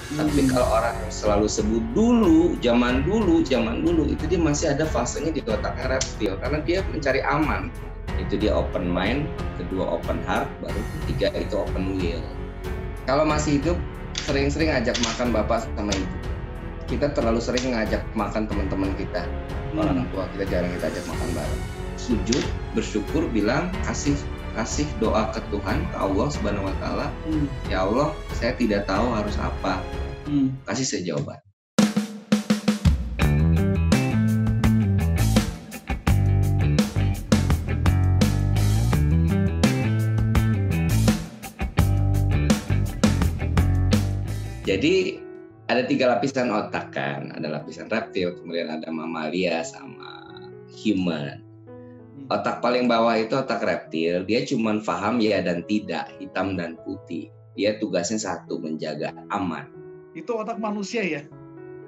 Tapi kalau orang yang selalu sebut dulu, zaman dulu, itu dia masih ada fasenya di otaknya reptil karena dia mencari aman. Itu dia open mind, kedua open heart, baru ketiga itu open will. Kalau masih hidup, sering-sering ajak makan bapak sama ibu. Kita terlalu sering ngajak makan teman-teman kita, orang tua kita jarang kita ajak makan bareng. Sujud, bersyukur, bilang kasih doa ke Tuhan, ke Allah Subhanahu Wa Taala. Ya Allah, saya tidak tahu harus apa. Kasih saya jawaban. Jadi ada 3 lapisan otak kan, ada lapisan reptil, kemudian ada mamalia sama human. Otak paling bawah itu otak reptil, dia cuma paham ya dan tidak, hitam dan putih. Dia tugasnya satu, menjaga aman. Itu otak manusia ya?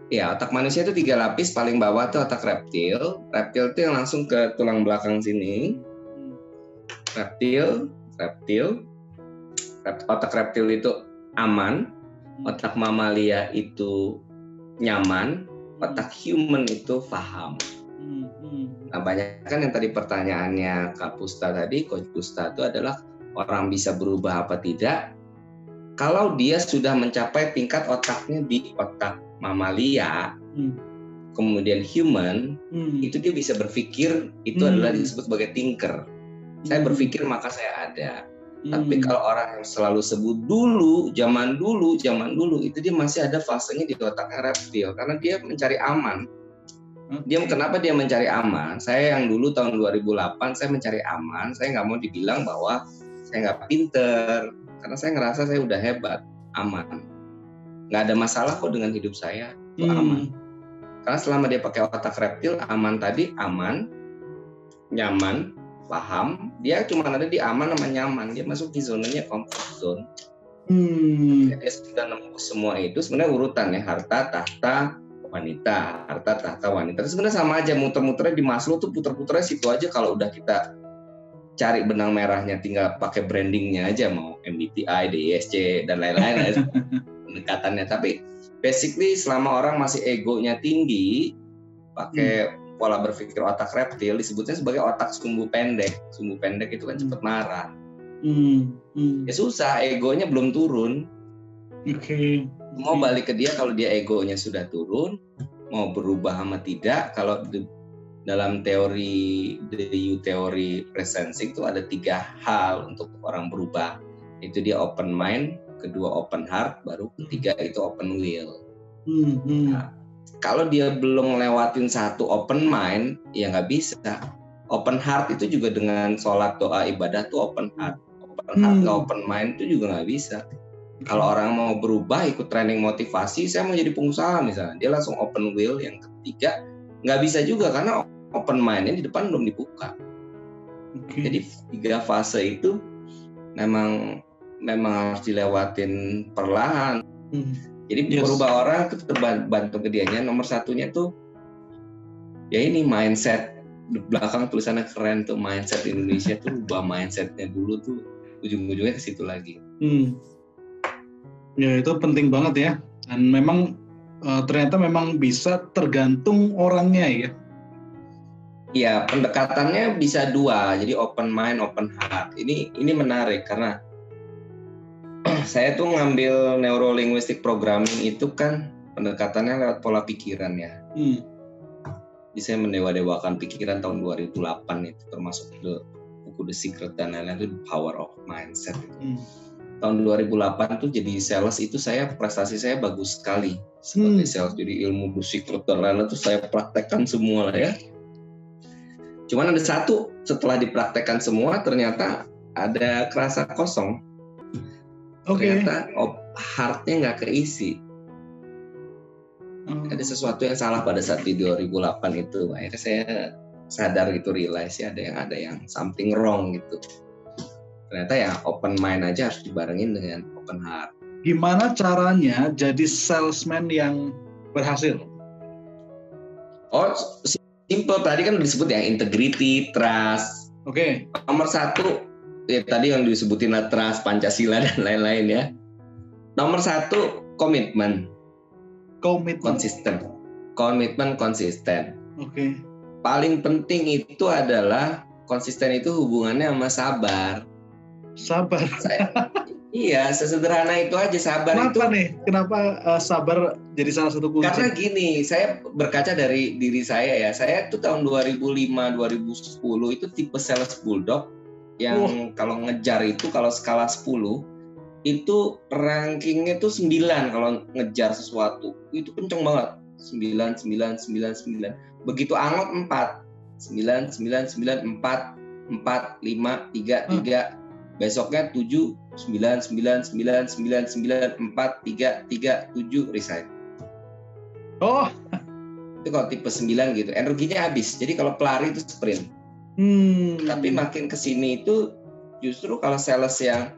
Ya, otak manusia itu 3 lapis, paling bawah itu otak reptil. Reptil itu yang langsung ke tulang belakang sini. Reptil. Otak reptil itu aman. Otak mamalia itu nyaman, otak human itu paham. Nah, banyak kan yang tadi pertanyaannya Kak Pusta tadi, Coach Pusta itu adalah orang bisa berubah apa tidak? Kalau dia sudah mencapai tingkat otaknya di otak mamalia, kemudian human, itu dia bisa berpikir, itu adalah disebut sebagai thinker. Saya berpikir maka saya ada. Tapi kalau orang yang selalu sebut dulu, zaman dulu, itu dia masih ada fasenya di otaknya reptil karena dia mencari aman. Kenapa dia mencari aman? Saya yang dulu tahun 2008 saya mencari aman, saya nggak mau dibilang bahwa saya nggak pinter karena saya ngerasa saya udah hebat, aman. Nggak ada masalah kok dengan hidup saya, itu aman. Karena selama dia pakai otak reptil, aman tadi, aman, nyaman, paham, dia cuma ada di aman sama nyaman, dia masuk di zonanya comfort zone. Dia sudah nemu semua itu, sebenarnya urutan ya, harta, tahta, wanita, harta, tahta, wanita. Itu sebenarnya sama aja, muter-muternya di Maslow tuh puter-puternya situ aja. Kalau udah kita cari benang merahnya, tinggal pakai brandingnya aja, mau MBTI, DISC, dan lain-lain pendekatannya. Tapi basically selama orang masih egonya tinggi, pakai pola berpikir otak reptil disebutnya sebagai otak sumbu pendek. Sumbu pendek itu kan cepat marah. Ya susah, egonya belum turun. Mau balik ke dia kalau dia egonya sudah turun, mau berubah sama tidak. Kalau dalam teori presensing itu ada 3 hal untuk orang berubah. Itu dia open mind, kedua open heart, baru ketiga itu open will. Nah, kalau dia belum lewatin satu open mind, ya nggak bisa. Open heart itu juga dengan sholat, doa, ibadah tuh open heart. Open heart nggak open mind itu juga nggak bisa. Kalau orang mau berubah, ikut training motivasi, saya mau jadi pengusaha misalnya, dia langsung open will yang ketiga, nggak bisa juga karena open mindnya di depan belum dibuka. Jadi 3 fase itu memang harus dilewatin perlahan. Jadi berubah orang itu terbantu ke dianya. Nomor satunya tuh ya ini mindset. Di belakang tulisannya keren tuh, mindset Indonesia tuh ubah mindsetnya dulu tuh, ujung-ujungnya ke situ lagi. Ya itu penting banget ya. Dan memang ternyata memang bisa tergantung orangnya ya. Ya pendekatannya bisa 2. Jadi open mind, open heart. Ini menarik karena saya tuh ngambil neurolinguistic programming itu kan pendekatannya lewat pola pikiran ya. Jadi saya mendewa-dewakan pikiran tahun 2008 itu, termasuk buku The Secret dan lain-lain, itu The Power of Mindset. Tahun 2008 tuh jadi sales itu prestasi saya bagus sekali sebagai sales. Jadi ilmu The Secret dan lain-lain itu saya praktekkan semua lah ya. Cuman ada satu, setelah dipraktekkan semua ternyata ada kerasa kosong. Ternyata heart-nya nggak keisi. Ada sesuatu yang salah pada saat di 2008 itu. Akhirnya saya sadar gitu, realize ya ada yang something wrong gitu. Ternyata ya open mind aja harus dibarengin dengan open heart. Gimana caranya jadi salesman yang berhasil? Oh, simple. Tadi kan disebut ya integrity, trust. Nomor 1 ya tadi yang disebutin trust, Pancasila dan lain-lain ya. Nomor 1 komitmen. Komitmen konsisten. Oke. Paling penting itu adalah konsisten itu hubungannya sama sabar. Iya, sesederhana itu aja sabar. Kenapa nih? Kenapa sabar jadi salah satu kunci? Karena gini, saya berkaca dari diri saya ya. Saya tuh tahun 2005-2010 itu tipe sales bulldog yang kalau ngejar itu kalau skala 10 itu rankingnya tuh 9 kalau ngejar sesuatu. Itu kenceng banget. 9. Begitu angot 4. 9, 4, 5, 3. Besoknya 7, 9, 4, 3, resign. Oh. Itu kalau tipe 9 gitu. Energinya habis. Jadi kalau pelari itu sprint. Tapi makin kesini itu justru kalau sales yang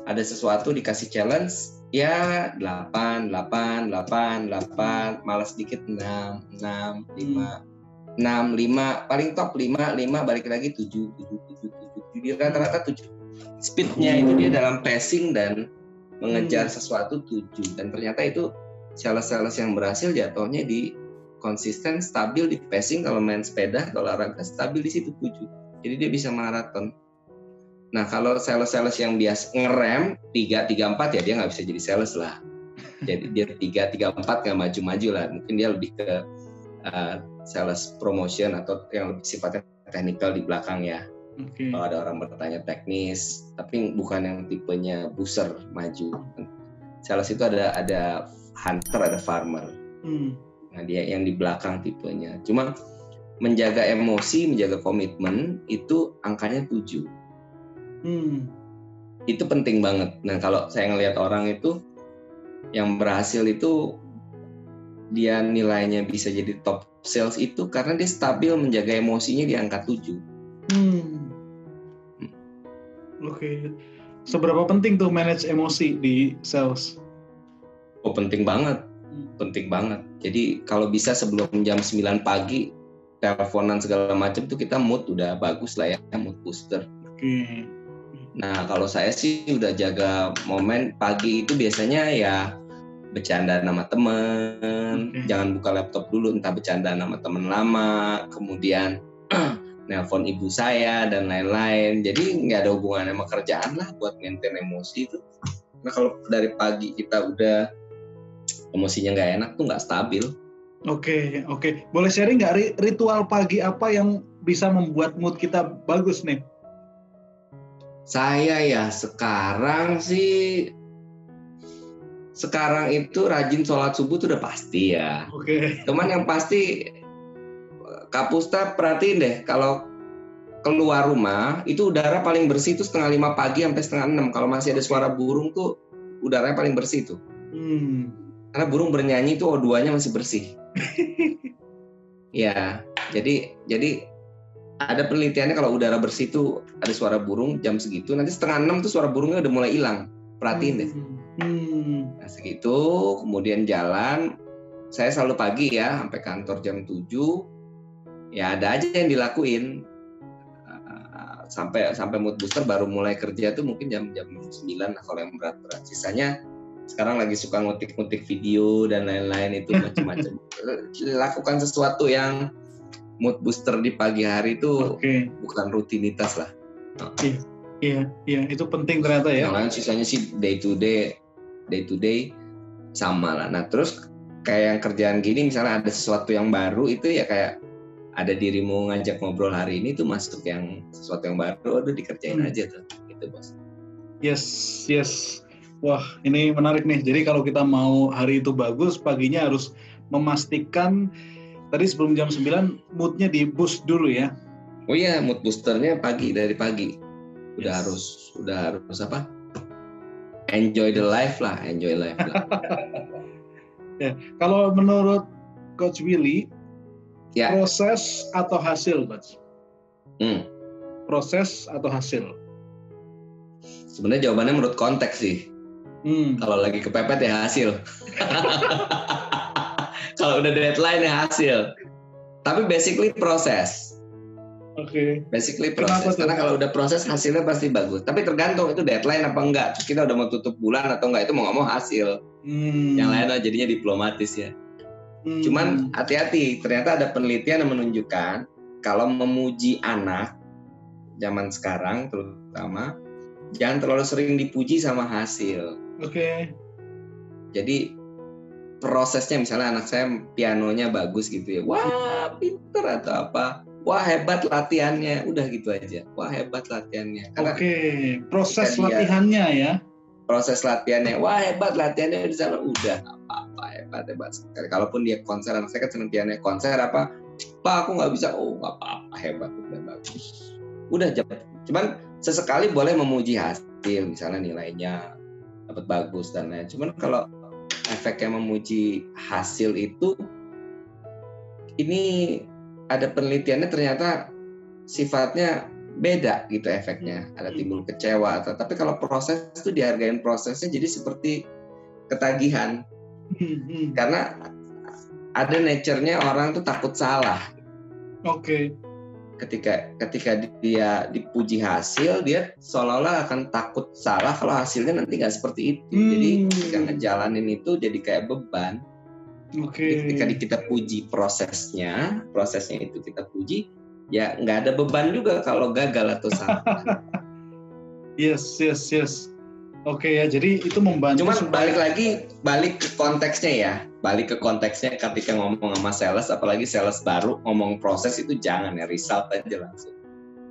ada sesuatu dikasih challenge, ya 8, malas dikit 6, 5, paling top 5 balik lagi 7. Di rata-rata 7. Speednya itu dia dalam passing dan mengejar sesuatu 7. Dan ternyata itu sales-sales yang berhasil jatuhnya di konsisten, stabil di passing. Kalau main sepeda, kalau olahraga stabil di situ 7. Jadi dia bisa maraton. Nah kalau sales-sales yang biasa ngerem 3-3-4 ya dia nggak bisa jadi sales lah. Jadi dia 3-3-4 nggak maju-maju lah. Mungkin dia lebih ke sales promotion atau yang lebih sifatnya technical di belakang ya. Okay. Kalau ada orang bertanya teknis, tapi bukan yang tipenya booster maju. Sales itu ada hunter, ada farmer. Nah dia yang di belakang tipenya. Cuma menjaga emosi, menjaga komitmen itu angkanya 7. Itu penting banget. Nah kalau saya ngelihat orang itu yang berhasil itu dia nilainya bisa jadi top sales itu karena dia stabil menjaga emosinya di angka 7. Oke. Seberapa penting tuh manage emosi di sales? Oh penting banget. Penting banget. Jadi kalau bisa sebelum jam 9 pagi teleponan segala macam tuh kita mood udah bagus lah ya, mood booster. Oke. Nah kalau saya sih udah jaga momen pagi itu biasanya ya bercanda sama temen, jangan buka laptop dulu, entah bercanda sama temen lama, kemudian nelpon ibu saya dan lain-lain. Jadi nggak ada hubungan sama kerjaan lah buat maintain emosi itu. Nah kalau dari pagi kita udah emosinya nggak enak tuh nggak stabil. Oke. Boleh sharing nggak ritual pagi apa yang bisa membuat mood kita bagus nih? Saya ya sekarang itu rajin sholat subuh tuh udah pasti ya. Oke. Cuman yang pasti Kak Pusta perhatiin deh kalau keluar rumah itu udara paling bersih itu 4:30 pagi sampai 5:30. Kalau masih ada suara burung tuh udaranya paling bersih tuh. Karena burung bernyanyi tuh O2-nya masih bersih. Ya, jadi ada penelitiannya kalau udara bersih tuh ada suara burung jam segitu, nanti 5:30 tuh suara burungnya udah mulai hilang. Perhatiin deh. Nah segitu, kemudian jalan. Saya selalu pagi ya, sampai kantor jam 7. Ya ada aja yang dilakuin. Sampai mood booster baru mulai kerja tuh mungkin jam 9 lah kalau yang berat-berat. Sisanya sekarang lagi suka ngutik-ngutik video dan lain-lain itu macam-macam. Lakukan sesuatu yang mood booster di pagi hari itu bukan rutinitas lah. Iya, itu penting ternyata ya. Yang lain sisanya sih day to day sama lah. Nah terus kayak yang kerjaan gini misalnya ada sesuatu yang baru itu ya kayak ada dirimu ngajak ngobrol hari ini tuh masuk yang sesuatu yang baru, udah dikerjain aja tuh, gitu bos. Yes. Wah, ini menarik nih. Jadi kalau kita mau hari itu bagus, paginya harus memastikan tadi sebelum jam 9 moodnya di boost dulu ya. Oh iya, mood boosternya dari pagi. Udah harus apa? Enjoy life lah. Ya, kalau menurut Coach Willy, ya. Proses atau hasil, Coach? Proses atau hasil? Sebenarnya jawabannya menurut konteks sih. Kalau lagi kepepet ya hasil. Kalau udah deadline ya hasil. Tapi basically proses. Oke. Basically proses. Karena kalau udah proses hasilnya pasti bagus. Tapi tergantung itu deadline apa enggak. Terus kita udah mau tutup bulan atau enggak itu mau nggak mau hasil. Yang lain jadinya diplomatis ya. Cuman hati-hati, ternyata ada penelitian yang menunjukkan kalau memuji anak zaman sekarang terutama, jangan terlalu sering dipuji sama hasil. Oke. Jadi prosesnya, misalnya anak saya pianonya bagus gitu ya, wah pinter atau apa, wah hebat latihannya, udah gitu aja, wah hebat latihannya. Oke, proses latihannya ya. Proses latihannya, wah hebat latihannya di sana, udah apa-apa, hebat sekali. Kalaupun dia konser, anak saya kan senang piano, konser apa, Pak aku nggak bisa, oh nggak apa-apa, hebat, udah bagus, udah cepet. Cuman sesekali boleh memuji hasil, misalnya nilainya dapat bagus dan lain. Cuman kalau efeknya memuji hasil itu, ini ada penelitiannya ternyata sifatnya beda gitu efeknya. Ada timbul kecewa tapi kalau proses itu dihargain prosesnya, jadi seperti ketagihan. Karena ada nature-nya orang tuh takut salah. Oke. Ketika dia dipuji hasil, dia seolah-olah akan takut salah kalau hasilnya nanti nggak seperti itu. Jadi ketika ngejalanin itu jadi kayak beban. Oke. Ketika kita puji prosesnya itu kita puji, ya nggak ada beban juga kalau gagal atau salah. Yes. Oke ya, jadi itu membantu. Cuman balik ke konteksnya ya. Balik ke konteksnya ketika ngomong sama sales, apalagi sales baru, ngomong proses itu jangan ya, result aja langsung.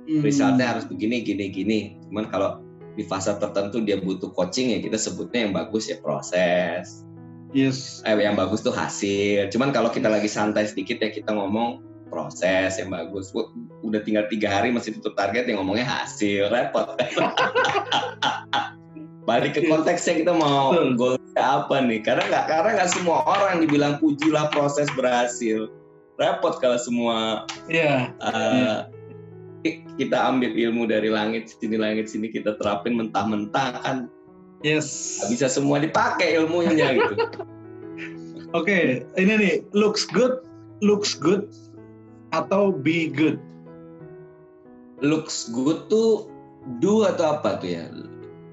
Resultnya harus begini, gini. Cuman kalau di fase tertentu dia butuh coaching ya, kita sebutnya yang bagus ya proses. Yes. Yang bagus tuh hasil. Cuman kalau kita lagi santai sedikit ya, kita ngomong proses yang bagus. Udah tinggal 3 hari masih tutup target, yang ngomongnya hasil, repot. Balik ke konteksnya, kita mau goalnya apa nih? Karena nggak semua orang dibilang pujilah proses berhasil. Repot kalau semua kita ambil ilmu dari langit sini kita terapin mentah-mentah kan. Yes. Nggak bisa semua dipakai ilmunya gitu. Oke, ini nih, looks good atau be good? Looks good tuh do atau apa tuh ya?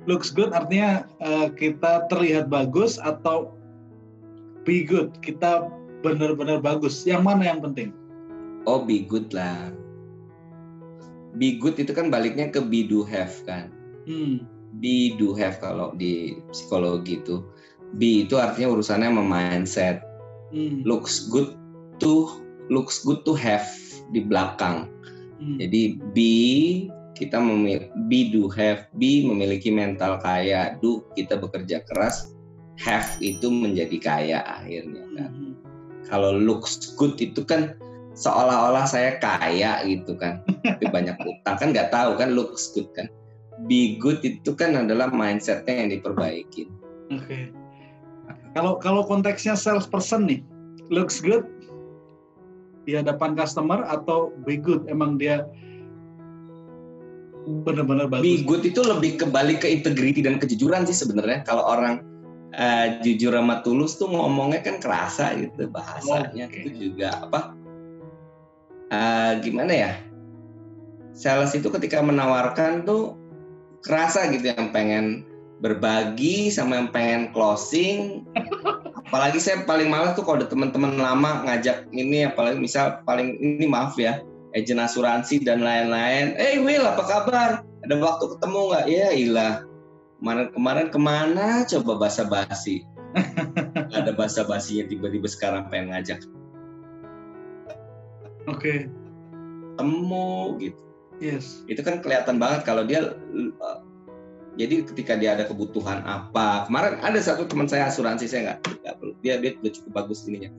Looks good artinya kita terlihat bagus, atau be good, kita benar-benar bagus. Yang mana yang penting? Oh, be good lah. Be good itu kan baliknya ke be do have kan. Be do have kalau di psikologi itu. Be itu artinya urusannya sama mindset. Looks good to have di belakang. Jadi be kita be do have, be memiliki mental kaya, do kita bekerja keras, have itu menjadi kaya akhirnya kan. Kalau looks good itu kan seolah-olah saya kaya gitu kan, tapi banyak utang kan, nggak tahu kan looks good kan. Be good itu kan adalah mindsetnya yang diperbaikin. Oke. Kalau konteksnya salesperson nih, looks good di hadapan customer atau be good emang dia benar-benar bagus? Be good itu lebih kembali ke integrity dan kejujuran sih sebenarnya. Kalau orang jujur sama tulus tuh ngomongnya kan kerasa gitu bahasanya. Itu juga apa? Gimana ya? Sales itu ketika menawarkan tuh kerasa gitu, yang pengen berbagi sama yang pengen closing. Apalagi saya paling malas tuh kalau ada teman-teman lama ngajak ini, apalagi misal paling ini maaf ya, agen asuransi dan lain-lain. Will, apa kabar? Ada waktu ketemu nggak? Ya ilah, kemarin kemana? Coba basa-basi. Ada basa-basinya, tiba-tiba sekarang pengen ngajak. Oke. Temu gitu. Yes. Itu kan kelihatan banget kalau dia. Jadi ketika dia ada kebutuhan apa, kemarin ada satu teman saya asuransi, saya nggak perlu, dia udah cukup bagus ininya.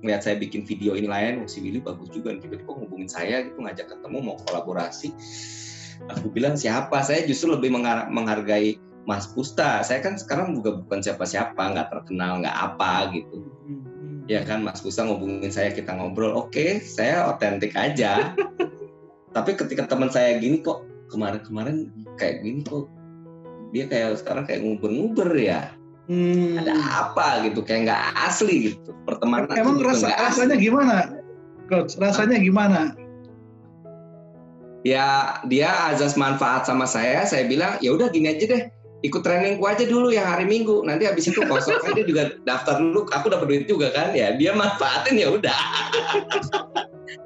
Ngeliat saya bikin video ini lain, si Willy bagus juga, tiba-tiba ngubungin saya gitu, ngajak ketemu mau kolaborasi. Aku bilang siapa? Saya justru lebih menghargai Mas Pusta. Saya kan sekarang juga bukan siapa-siapa, nggak terkenal, nggak apa gitu. Ya kan, Mas Pusta ngubungin saya, kita ngobrol, oke, saya otentik aja. Tapi ketika teman saya gini kok, kemarin kayak gini kok, dia kayak sekarang kayak nguber-nguber ya. Ada apa gitu, kayak nggak asli gitu. Pertemanan emang rasanya gimana, Coach? Rasanya gimana? Ya dia azas manfaat sama saya bilang ya udah gini aja deh, ikut trainingku aja dulu yang hari Minggu, nanti habis itu kosong kan dia juga daftar dulu, aku dapat duit juga kan ya, dia manfaatin ya udah.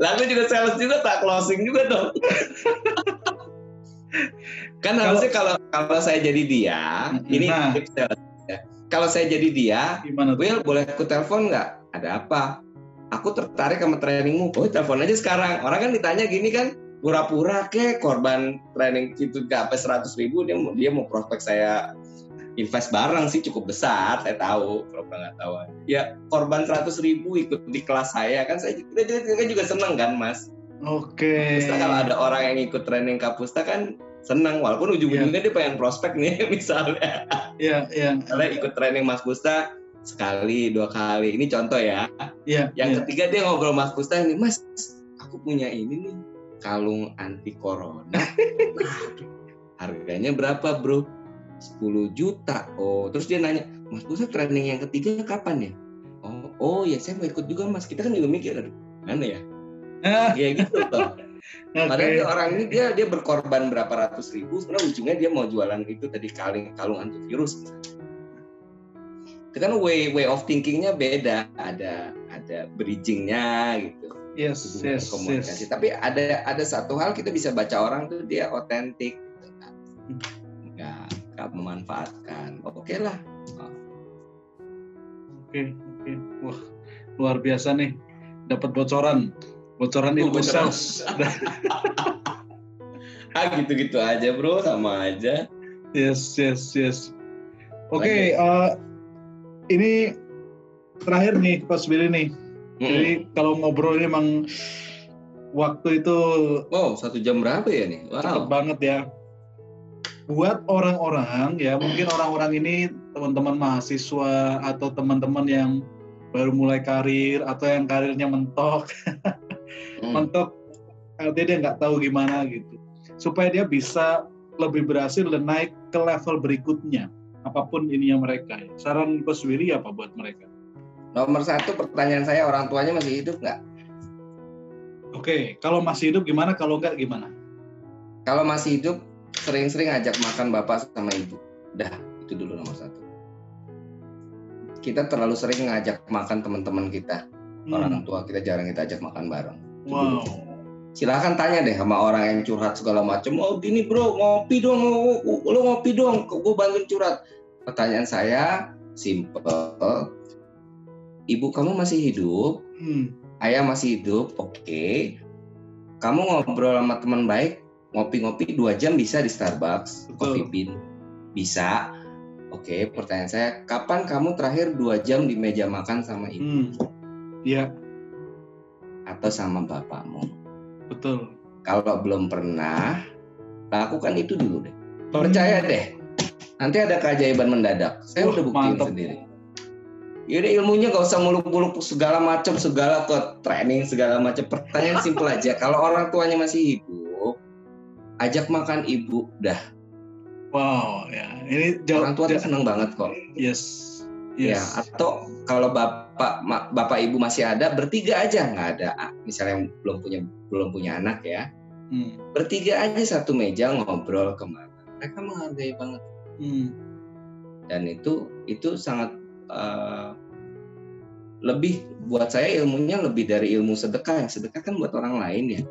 Lalu juga sales juga tak closing juga dong. Kan harusnya kalau saya jadi dia, ini tips sales ya. Kalau saya jadi dia, Will boleh aku telepon nggak? Ada apa? Aku tertarik sama trainingmu. Oh telepon aja sekarang. Orang kan ditanya gini kan, pura-pura ke korban training itu gak sampai 100.000 dia mau prospek saya invest bareng sih cukup besar, saya tahu kalau nggak tahu ya korban 100.000 ikut di kelas saya kan kita juga seneng kan Mas. Oke. Kalau ada orang yang ikut training Kapusta kan seneng walaupun ujung-ujungnya dia pengen prospek nih misalnya. Misalnya ikut training Mas Pusta sekali 2 kali ini contoh ya. Yang ketiga dia ngobrol Mas Pusta ini, Mas aku punya ini nih kalung anti corona. Harganya berapa bro? 10 juta. Oh, terus dia nanya, Mas Pusta training yang ketiga kapan ya? Oh ya saya mau ikut juga Mas. Kita kan juga mikir, aduh, mana ya? Ya gitu loh. Padahal orang ini dia berkorban berapa ratus ribu, sebenarnya ujungnya dia mau jualan itu tadi kalung antivirus. Itu kan way of thinkingnya beda, ada bridgingnya gitu. Yes. Tapi ada satu hal kita bisa baca orang tuh dia otentik, gitu kan. Nggak memanfaatkan. Oke lah. Oke. Wah luar biasa nih, dapat bocoran ilmu sales. Gitu-gitu aja bro, sama aja. Yes. Oke, ini terakhir nih Coach Billy nih. Jadi kalau ngobrol ini emang waktu itu 1 jam berapa ya nih? Wow. Cepet banget ya. Buat orang-orang ya, mungkin orang-orang ini teman-teman mahasiswa atau teman-teman yang baru mulai karir atau yang karirnya mentok, artinya dia nggak tahu gimana gitu. Supaya dia bisa lebih berhasil dan naik ke level berikutnya, apapun ininya mereka. Saran Coach Willy apa buat mereka? Nomor 1 pertanyaan saya, orang tuanya masih hidup nggak? Oke, kalau masih hidup gimana? Kalau nggak gimana? Kalau masih hidup, sering-sering ajak makan bapak sama ibu. Dah, itu dulu nomor 1. Kita terlalu sering ngajak makan teman-teman kita. Orang tua kita jarang kita ajak makan bareng. Wow. Silahkan tanya deh sama orang yang curhat segala macam. Oh gini bro, ngopi dong, lo ngopi dong, gue bantuin curhat. Pertanyaan saya simple. Ibu kamu masih hidup, ayah masih hidup, oke. Kamu ngobrol sama teman baik, ngopi-ngopi 2 jam bisa di Starbucks, Coffee Bean, bisa. Oke, pertanyaan saya, kapan kamu terakhir 2 jam di meja makan sama ibu? Iya. Atau sama bapakmu? Betul. Kalau belum pernah, lakukan itu dulu deh. Percaya deh, nanti ada keajaiban mendadak. Saya udah buktiin sendiri. Yaudah ilmunya gak usah muluk-muluk segala macam, segala ke training, segala macam. Pertanyaan simpel aja. Kalau orang tuanya masih hidup, ajak makan ibu, dah. Wow, ya. Ini orang tua tuh seneng banget kok. Yes. Ya, atau kalau bapak ibu masih ada, bertiga aja, nggak ada. Misalnya yang belum punya anak ya, bertiga aja satu meja ngobrol kemana. Mereka menghargai banget. Dan itu sangat lebih buat saya ilmunya lebih dari ilmu sedekah. Sedekah kan buat orang lain ya.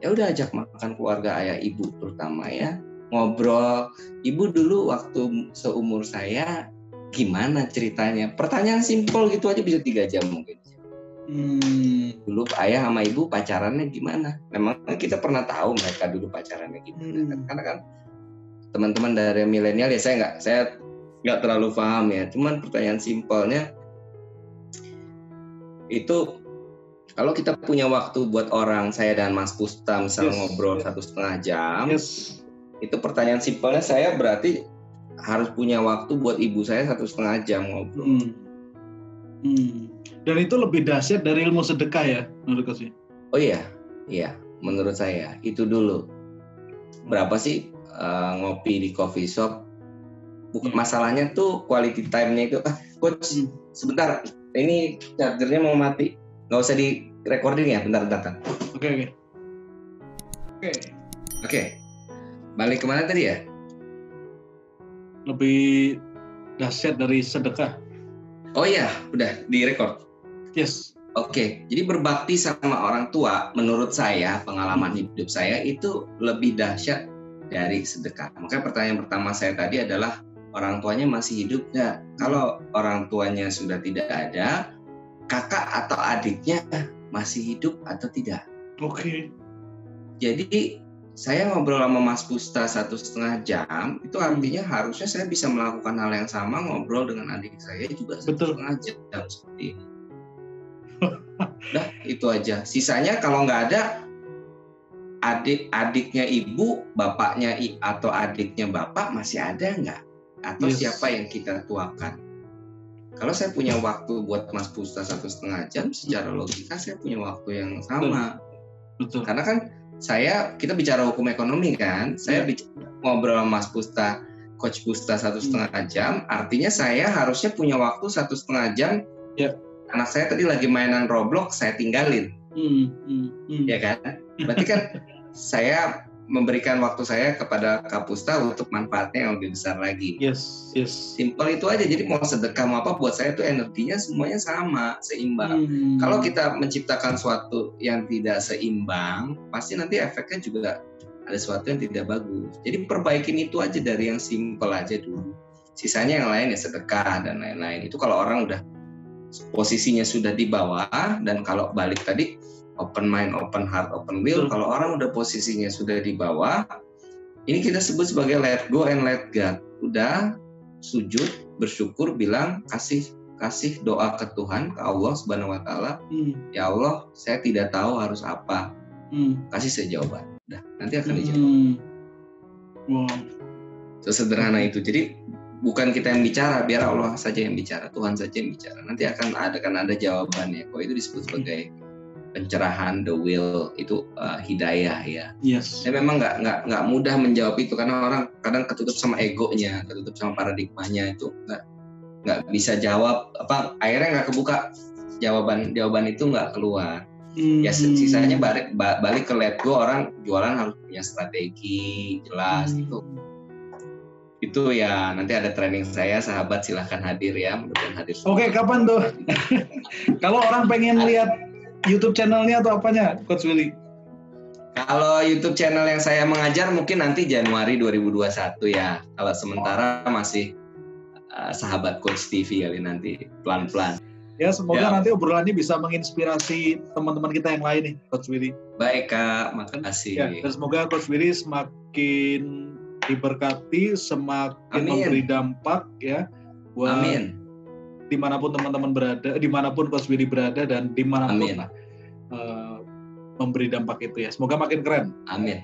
Ya udah ajak makan keluarga ayah ibu terutama ya, ngobrol. Ibu dulu waktu seumur saya gimana ceritanya? Pertanyaan simpel gitu aja bisa 3 jam mungkin. Dulu ayah sama ibu pacarannya gimana? Memang kita pernah tahu mereka dulu pacarannya gimana. Karena kan teman-teman dari milenial ya saya nggak terlalu paham ya. Cuman pertanyaan simpelnya itu kalau kita punya waktu buat orang, saya dan Mas Pusta misalnya ngobrol 1,5 jam, itu pertanyaan simpelnya saya berarti harus punya waktu buat ibu saya 1,5 jam ngobrol. Dan itu lebih dahsyat dari ilmu sedekah ya menurut saya. Oh iya, menurut saya itu dulu. Berapa sih ngopi di coffee shop? Bukan masalahnya tuh quality time-nya itu. Coach, sebentar, ini chargernya mau mati. Nggak usah di recording ya, bentar. Oke. Balik kemana tadi ya? lebih dahsyat dari sedekah. Oh iya, udah direkord. Yes. Oke, jadi berbakti sama orang tua, menurut saya, pengalaman hidup saya itu lebih dahsyat dari sedekah. Makanya pertanyaan pertama saya tadi adalah, orang tuanya masih hidup nggak? Kalau orang tuanya sudah tidak ada, kakak atau adiknya masih hidup atau tidak? Oke. Jadi saya ngobrol sama Mas Pusta 1,5 jam, itu artinya harusnya saya bisa melakukan hal yang sama, ngobrol dengan adik saya juga 1,5 jam seperti ini. Udah, itu aja. Sisanya kalau nggak ada adiknya ibu, bapaknya atau adiknya bapak masih ada nggak? Atau siapa yang kita tuakan? Kalau saya punya waktu buat Mas Pusta 1,5 jam, secara logika saya punya waktu yang sama. Betul. Karena kan kita bicara hukum ekonomi kan, saya ngobrol sama Mas Pusta, Coach Pusta 1,5 jam, artinya saya harusnya punya waktu 1,5 jam. Anak saya tadi lagi mainan Roblox, saya tinggalin, ya kan? Berarti kan saya memberikan waktu saya kepada Kak Pusta untuk manfaatnya yang lebih besar lagi. Yes. Simpel itu aja. Jadi mau sedekah mau apa, buat saya itu energinya semuanya sama, seimbang. Kalau kita menciptakan suatu yang tidak seimbang, pasti nanti efeknya juga ada sesuatu yang tidak bagus. Jadi perbaikin itu aja dari yang simpel aja dulu. Sisanya yang lain ya sedekah dan lain-lain. Itu kalau orang udah posisinya sudah di bawah, dan kalau balik tadi open mind, open heart, open will. Kalau orang udah posisinya sudah di bawah, ini kita sebut sebagai let go and let God. Udah sujud, bersyukur, bilang kasih doa ke Tuhan, ke Allah Subhanahu Wa Taala. Ya Allah, saya tidak tahu harus apa. Kasih saya jawaban. Udah, nanti akan dijawab. Sesederhana itu. Jadi bukan kita yang bicara, biar Allah saja yang bicara, Tuhan saja yang bicara. Nanti akan ada jawabannya. Kok itu disebut sebagai pencerahan, the will, itu hidayah ya. Yes. Saya memang nggak mudah menjawab itu karena orang kadang ketutup sama egonya, ketutup sama paradigmanya, itu nggak bisa jawab. Akhirnya nggak kebuka, jawaban itu nggak keluar. Ya sisanya balik ke let go. Orang jualan harus punya strategi jelas itu ya. Nanti ada training saya, sahabat silahkan hadir ya, mudah-mudahan hadir. Oke, kapan tuh? Kalau orang pengen lihat YouTube channelnya atau apanya, Coach Willy? Kalau YouTube channel yang saya mengajar mungkin nanti Januari 2021 ya. Kalau sementara masih sahabat Coach TV kali nanti, pelan-pelan. Ya, semoga nanti obrolannya bisa menginspirasi teman-teman kita yang lain nih, Coach Willy. Baik Kak, makasih. Ya, dan semoga Coach Willy semakin diberkati, semakin memberi dampak ya buat dimanapun teman-teman berada, dimanapun Coach Willy berada, dan dimanapun memberi dampak itu ya. Semoga makin keren. Amin.